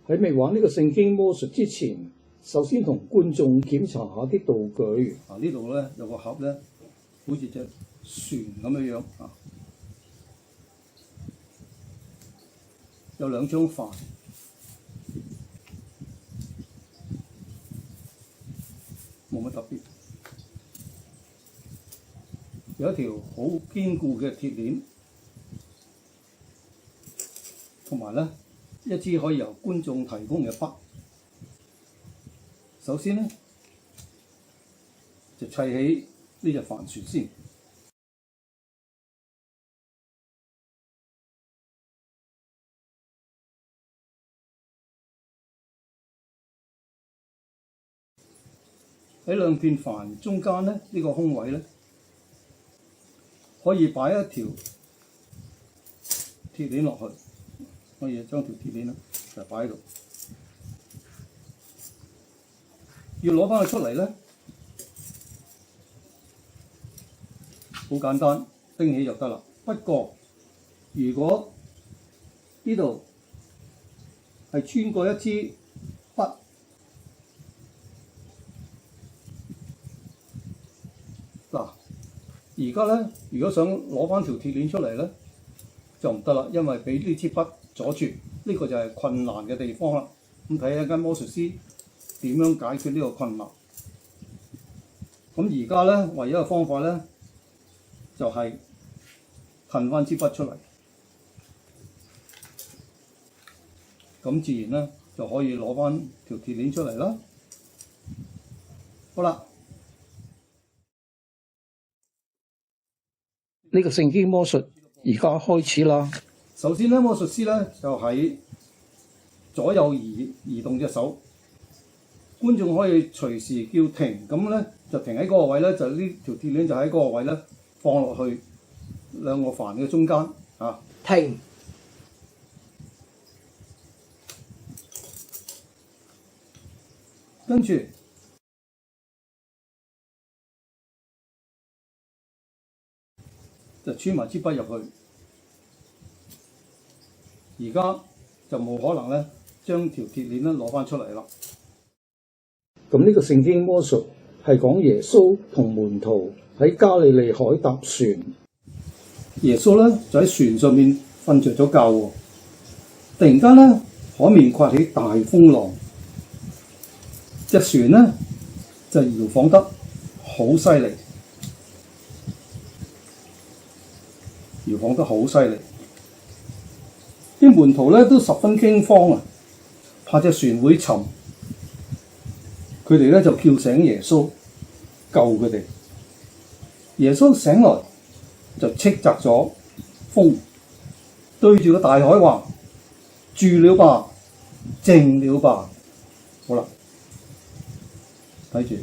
喺未玩呢個聖經魔術之前，首先同觀眾檢查下啲道具。呢度咧有個盒咧，好似隻船咁樣啊，有兩張帆，冇乜特別。有一條好堅固嘅鐵鏈，同埋咧一支可以由觀眾提供嘅筆。首先咧就砌起呢隻帆船先。喺兩片帆中間咧，呢個空位咧，可以擺一條鐵鏈落去，可以將條鐵鏈咧就擺喺度。要攞翻佢出嚟咧，好簡單，拎起就得啦。不過，如果呢度係穿過一支筆，嗱，而家咧，如果想攞翻條鐵鏈出嚟咧，就唔得啦，因為俾呢支筆阻住，呢個就係困難嘅地方啦。咁睇下間魔術師點樣解決呢個困難？咁而家咧，唯一嘅方法咧，就係褪翻支筆出嚟，咁自然咧就可以攞翻條鐵鏈出嚟啦。好啦，呢個聖經魔術而家開始啦。首先咧，魔術師咧就喺左右移動隻手。觀眾可以隨時叫停，咁咧就停喺嗰個位咧，就呢條鐵鏈就喺嗰個位咧放落去兩個帆嘅中間啊。停。跟住就穿埋支筆入去。而家就冇可能咧將條鐵鏈咧攞翻出嚟啦。咁呢個聖經魔術係講耶穌同門徒喺加利利海搭船。耶穌咧就喺船上面瞓着咗覺喎。突然間咧，海面颳起大風浪，隻船咧就搖晃得好犀利，搖晃得好犀利。啲門徒咧都十分驚慌啊，怕隻船會沉。佢哋咧就叫醒耶穌，救佢哋。耶穌醒來就斥責咗風，對住個大海話：住了吧，靜了吧。好啦，睇住，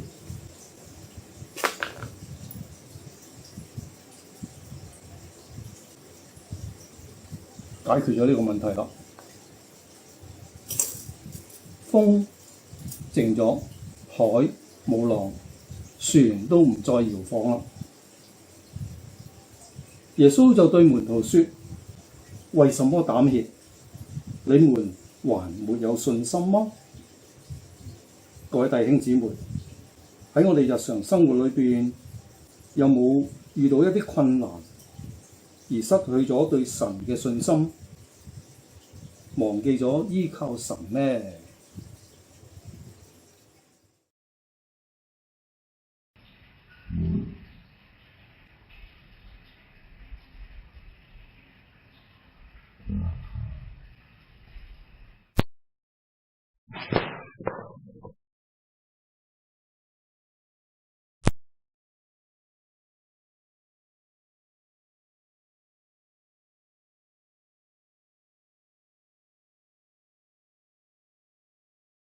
解決咗呢個問題啦。風靜咗。海冇浪，船都唔再搖晃啦。耶穌就對門徒說：為什麼膽怯？你們還沒有信心嗎？各位弟兄姊妹，喺我哋日常生活裏邊，有冇遇到一啲困難而失去咗對神嘅信心，忘記咗依靠神呢？